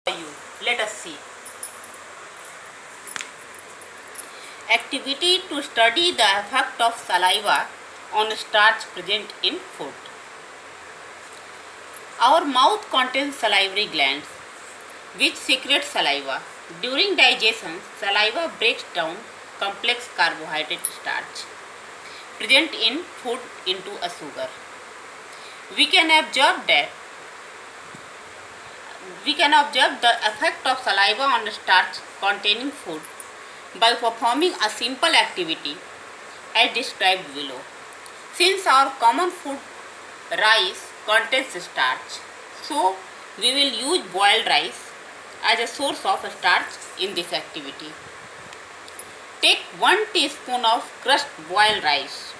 you. Let us see. Activity to study the effect of saliva on starch present in food. Our mouth contains salivary glands which secrete saliva. During digestion, saliva breaks down complex carbohydrate starch present in food into a sugar. We can observe the effect of saliva on starch containing food by performing a simple activity as described below. Since our common food rice contains starch, so we will use boiled rice as a source of starch in this activity. Take 1 teaspoon of crushed boiled rice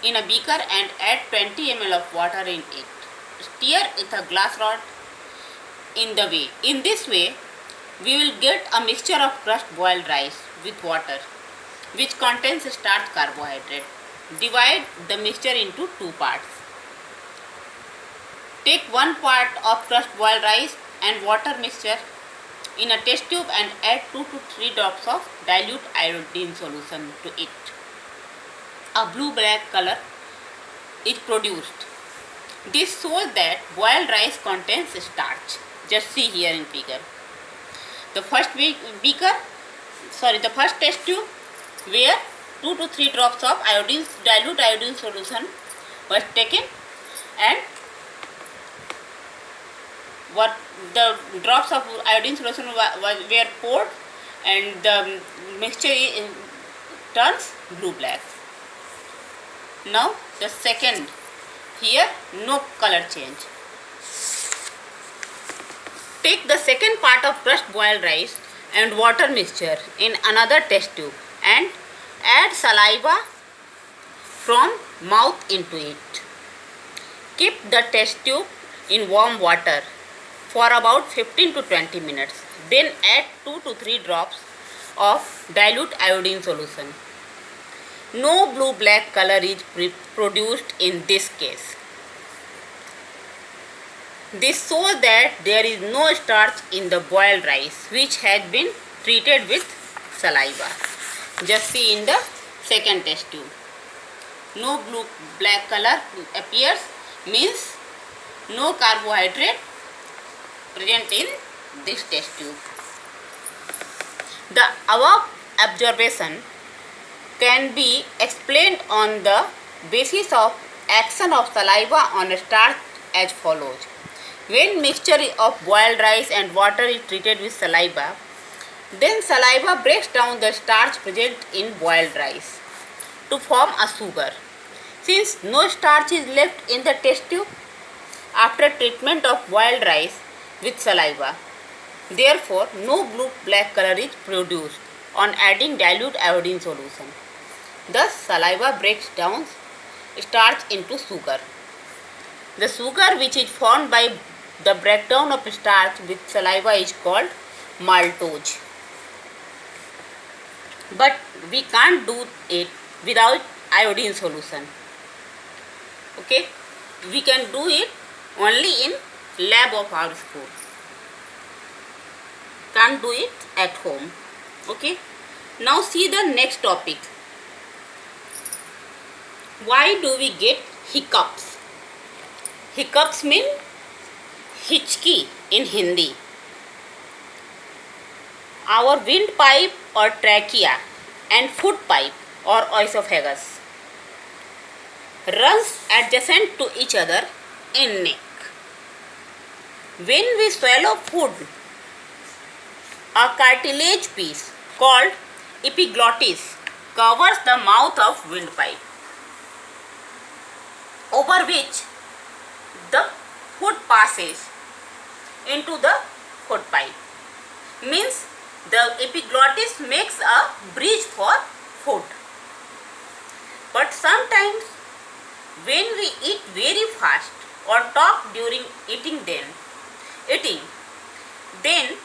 in a beaker and add 20 ml of water in it. Stir with a glass rod in this way, we will get a mixture of crushed boiled rice with water which contains starch carbohydrate. Divide the mixture into 2 parts. Take 1 part of crushed boiled rice and water mixture in a test tube and add 2 to 3 drops of dilute iodine solution to it. A blue-black color is produced. This shows that boiled rice contains starch. Just see here in figure. The first test tube where 2 to 3 drops of dilute iodine solution was taken, and what the drops of iodine solution were poured, and the mixture turns blue-black. Now the second, here no color change. Take the second part of crushed boiled rice and water mixture in another test tube and add saliva from mouth into it. Keep the test tube in warm water for about 15 to 20 minutes. Then add 2 to 3 drops of dilute iodine solution. No blue-black color is produced in this case. This shows that there is no starch in the boiled rice which has been treated with saliva. Just see in the second test tube. No blue-black color appears, means no carbohydrate present in this test tube. The above observation can be explained on the basis of action of saliva on starch as follows. When mixture of boiled rice and water is treated with saliva, then saliva breaks down the starch present in boiled rice to form a sugar. Since no starch is left in the test tube after treatment of boiled rice with saliva, therefore no blue-black color is produced on adding dilute iodine solution. Thus saliva breaks down starch into sugar. The sugar which is formed by the breakdown of starch with saliva is called maltose. But we can't do it without iodine solution. Okay, we can do it only in lab of our school. Can't do it at home. Okay, now see the next topic. Why do we get hiccups? Hiccups mean Hichki in Hindi. Our windpipe or trachea and food pipe or esophagus runs adjacent to each other in neck. When we swallow food, a cartilage piece called epiglottis covers the mouth of windpipe, over which the food passes into the food pipe. Means the epiglottis makes a bridge for food. But sometimes when we eat very fast or talk during eating, then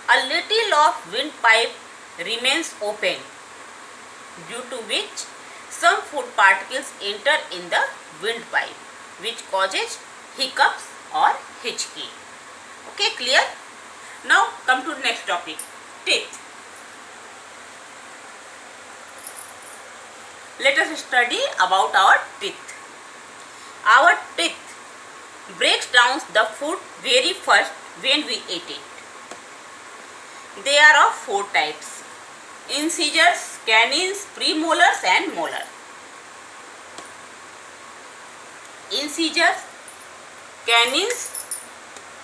a little of windpipe remains open, due to which some food particles enter in the windpipe, which causes hiccups or Hichki. Okay, clear? next topic, teeth. Let us study about our teeth. Our teeth breaks down the food very first when we eat it. They are of 4 types: incisors, canines, premolars and molars. Incisors, canines,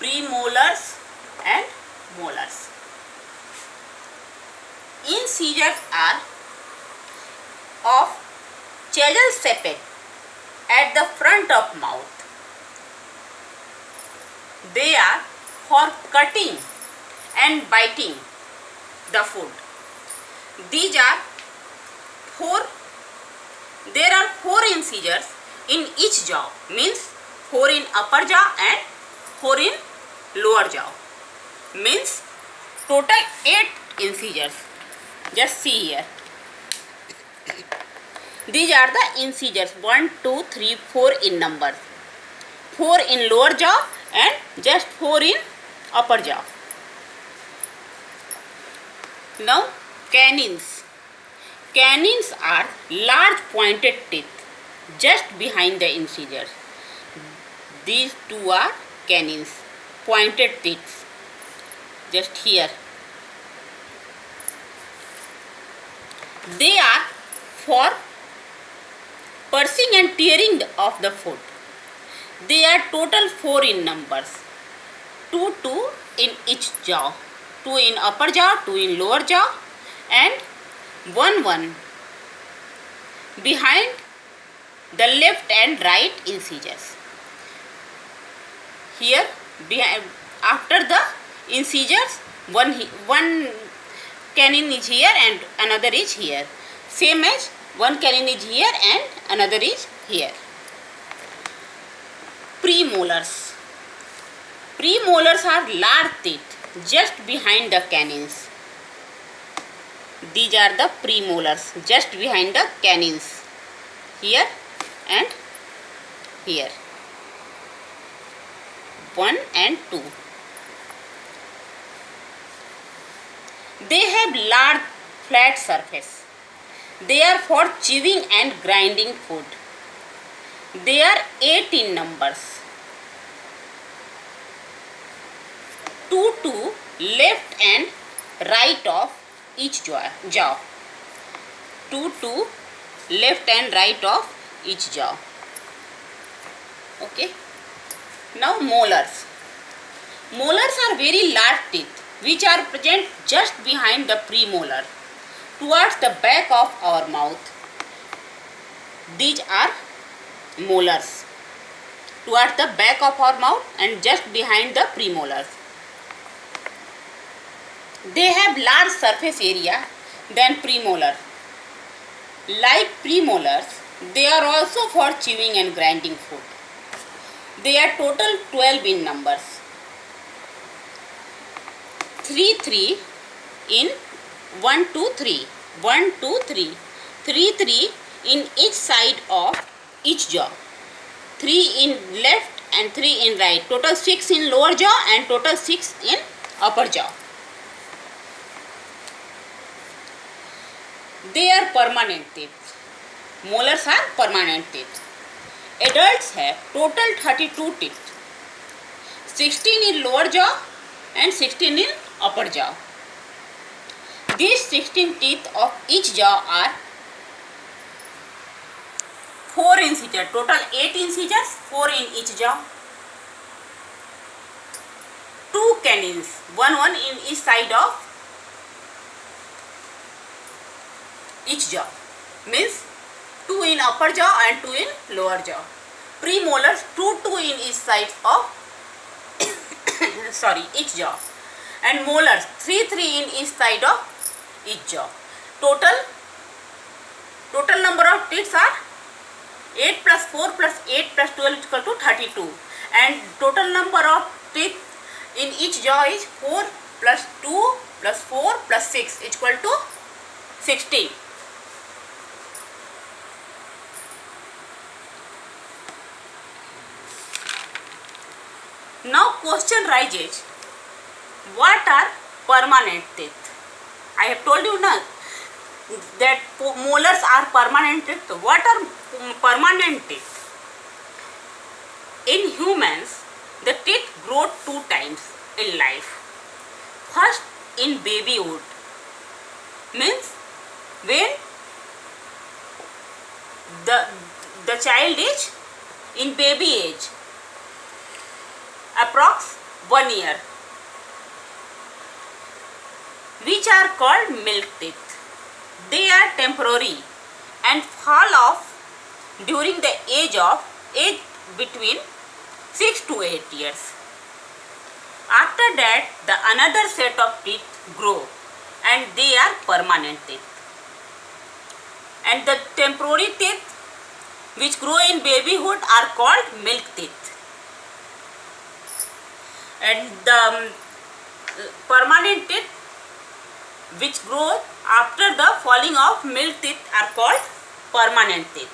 premolars and molars. Incisors are of chisel shape at the front of mouth. They are for cutting and biting the food. These are there are 4 incisors in each jaw, means 4 in upper jaw and 4 in lower jaw, means total 8 incisors. Just see here. These are the incisors, 1, 2, 3, 4 in numbers. 4 in lower jaw and just 4 in upper jaw. Now canines. Canines are large pointed teeth just behind the incisors. These 2 are canines, pointed teeth, just here. They are for pursing and tearing of the food. They are total 4 in numbers, 2 in each jaw, 2 in upper jaw, 2 in lower jaw and 1 behind the left and right incisors. Here behind, after the incisors, one canine is here and another is here. Same as one canine is here and another is here. Premolars. Premolars are large teeth just behind the canines. These are the premolars just behind the canines, here and here, 1 and 2. They have large flat surface. They are for chewing and grinding food. They are 8 in numbers. 2 to left and right of each jaw. 2 to left and right of each jaw. Okay. Now molars. Molars are very large teeth which are present just behind the premolar towards the back of our mouth. These are molars towards the back of our mouth and just behind the premolars. They have large surface area than premolar. Like premolars, they are also for chewing and grinding food. They are total 12 in numbers. 3 in 1, 2, 3, 1, 2, 3, 3 in each side of each jaw, 3 in left and 3 in right, total 6 in lower jaw and total 6 in upper jaw. They are permanent teeth. Molars are permanent teeth. Adults have total 32 teeth, 16 in lower jaw and 16 in upper jaw. These 16 teeth of each jaw are 4 incisors, total 8 incisors, 4 in each jaw. 2 canines, 1 in each side of each jaw, means 2 in upper jaw and 2 in lower jaw. Premolars, 2 in each side of each jaw, and molars 3 in each side of each jaw. Total number of teeth are 8 plus 4 plus 8 plus 12 is equal to 32, and total number of teeth in each jaw is 4 plus 2 plus 4 plus 6 is equal to 16. Now question rises, what are permanent teeth. I have told you now that molars are permanent teeth. What are permanent teeth? In humans, the teeth grow 2 times in life. First, in babyhood, means when the child is in baby age, approx 1 year, which are called milk teeth. They are temporary and fall off during the age between 6 to 8 years. After that, the another set of teeth grow and they are permanent teeth. And the temporary teeth which grow in babyhood are called milk teeth. And the permanent teeth which grow after the falling of milk teeth are called permanent teeth,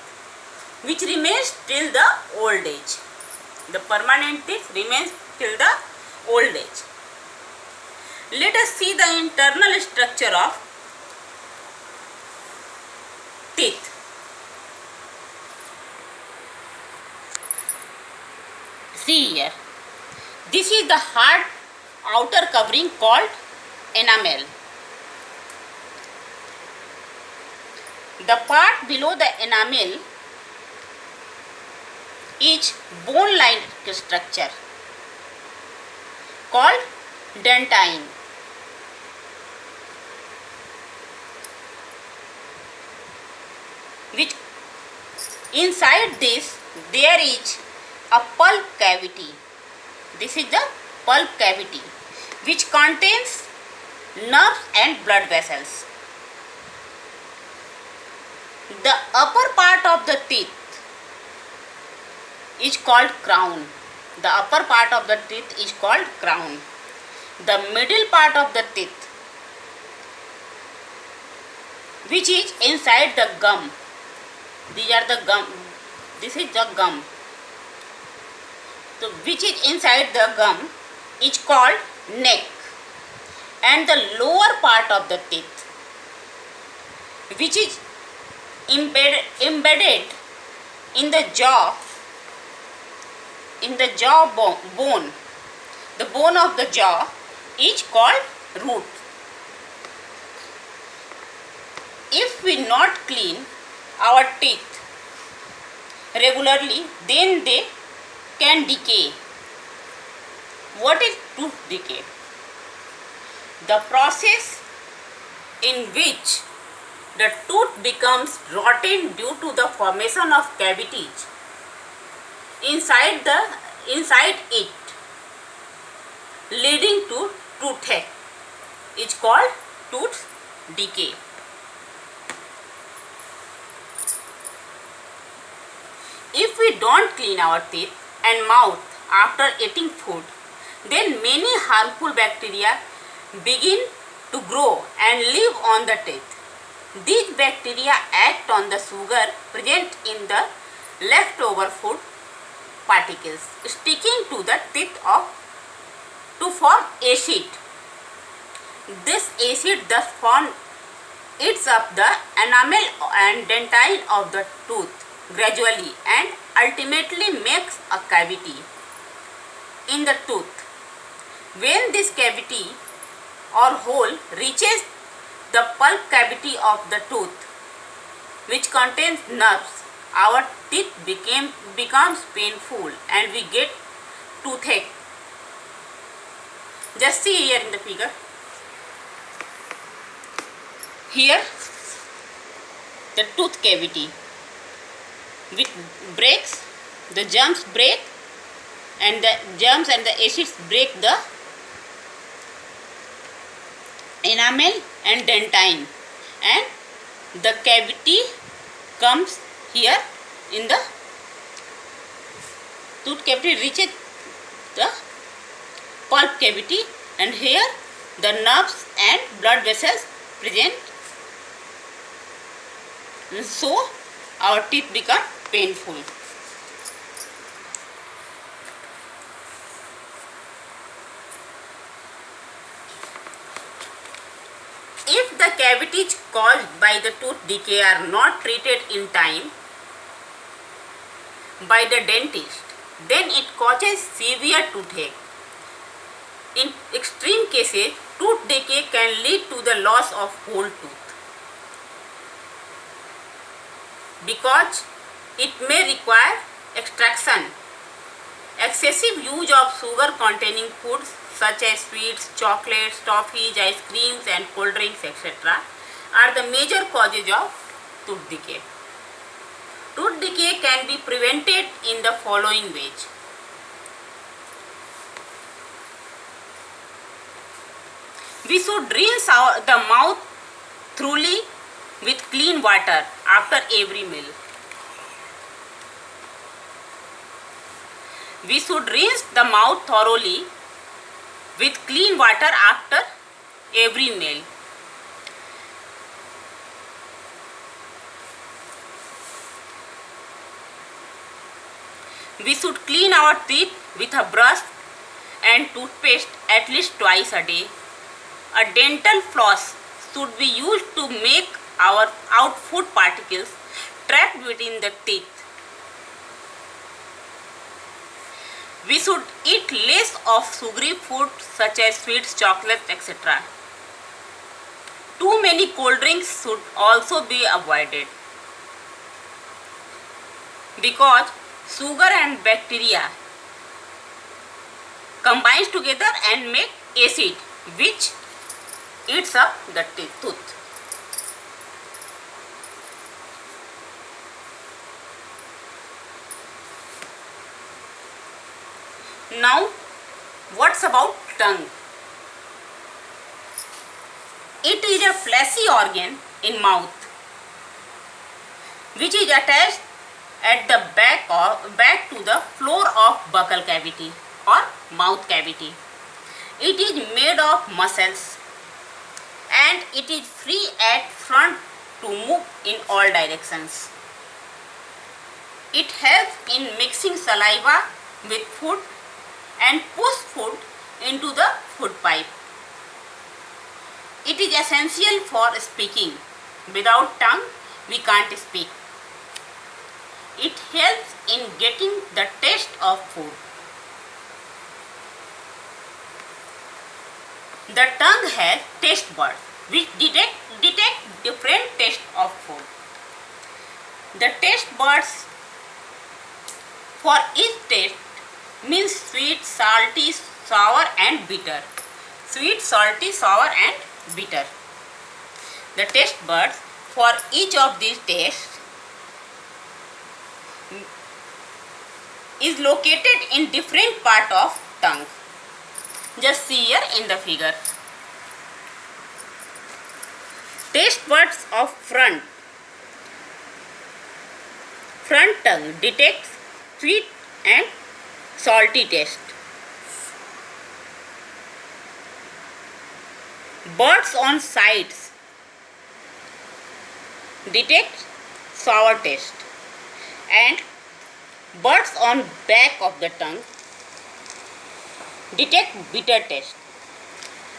which remains till the old age. The permanent teeth remains till the old age. Let us see the internal structure of teeth. See here. This is the hard outer covering called enamel. The part below the enamel is bone-like structure called dentine. Which inside this there is a pulp cavity. This is the pulp cavity which contains nerves and blood vessels. The upper part of the teeth is called crown. The upper part of the teeth is called crown. The middle part of the teeth, which is inside the gum. These are the gum. This is the gum. So, which is inside the gum is called neck. And the lower part of the teeth, which is embedded in the jaw, bone, the bone of the jaw is called root. If we not clean our teeth regularly, then they can decay. What is tooth decay? The process in which the tooth becomes rotten due to the formation of cavities inside it, leading to toothache, is called tooth decay. If we don't clean our teeth and mouth after eating food, then many harmful bacteria begin to grow and live on the teeth. These bacteria act on the sugar present in the leftover food particles, sticking to the teeth to form acid. This acid thus eats up the enamel and dentine of the tooth gradually and ultimately makes a cavity in the tooth. When this cavity or hole reaches the pulp cavity of the tooth, which contains nerves, our teeth becomes painful and we get toothache. Just see here in the figure. Here the tooth cavity which breaks, the germs break, and the germs and the acids break the enamel and dentine, and the cavity comes here in the tooth cavity, reaches the pulp cavity, and here the nerves and blood vessels present, so our teeth become painful. if the cavities caused by the tooth decay are not treated in time by the dentist, then it causes severe toothache. In extreme cases, tooth decay can lead to the loss of whole tooth, because it may require extraction. Excessive use of sugar containing foods such as sweets, chocolates, toffees, ice creams and cold drinks, etc. are the major causes of tooth decay. Tooth decay can be prevented in the following ways. We should rinse the mouth thoroughly with clean water after every meal. We should rinse the mouth thoroughly with clean water after every meal. We should clean our teeth with a brush and toothpaste at least twice a day. A dental floss should be used to make out food particles trapped within the teeth. We should eat less of sugary food such as sweets, chocolates, etc. Too many cold drinks should also be avoided, because sugar and bacteria combines together and make acid which eats up the tooth. Now, what's about tongue? It is a fleshy organ in mouth which is attached at the back to the floor of buccal cavity or mouth cavity. It is made of muscles and it is free at front to move in all directions. It helps in mixing saliva with food and push food into the food pipe. It is essential for speaking. Without tongue, we can't speak. It helps in getting the taste of food. The tongue has taste buds which detect different taste of food. The taste buds for each taste means sweet, salty, sour and bitter. Sweet, salty, sour and bitter. The taste buds for each of these tastes is located in different part of tongue. Just see here in the figure. Taste buds of front tongue detects sweet and salty taste. Buds on sides detect sour taste, and buds on back of the tongue detect bitter taste.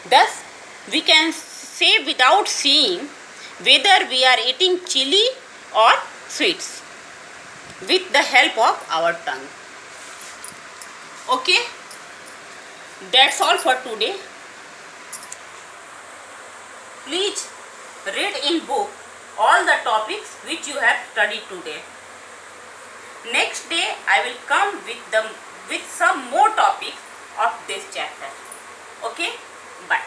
Thus, we can say without seeing whether we are eating chili or sweets with the help of our tongue. Okay, that's all for today. Please read in book all the topics which you have studied today. Next day I will come with some more topics of this chapter. Okay, bye.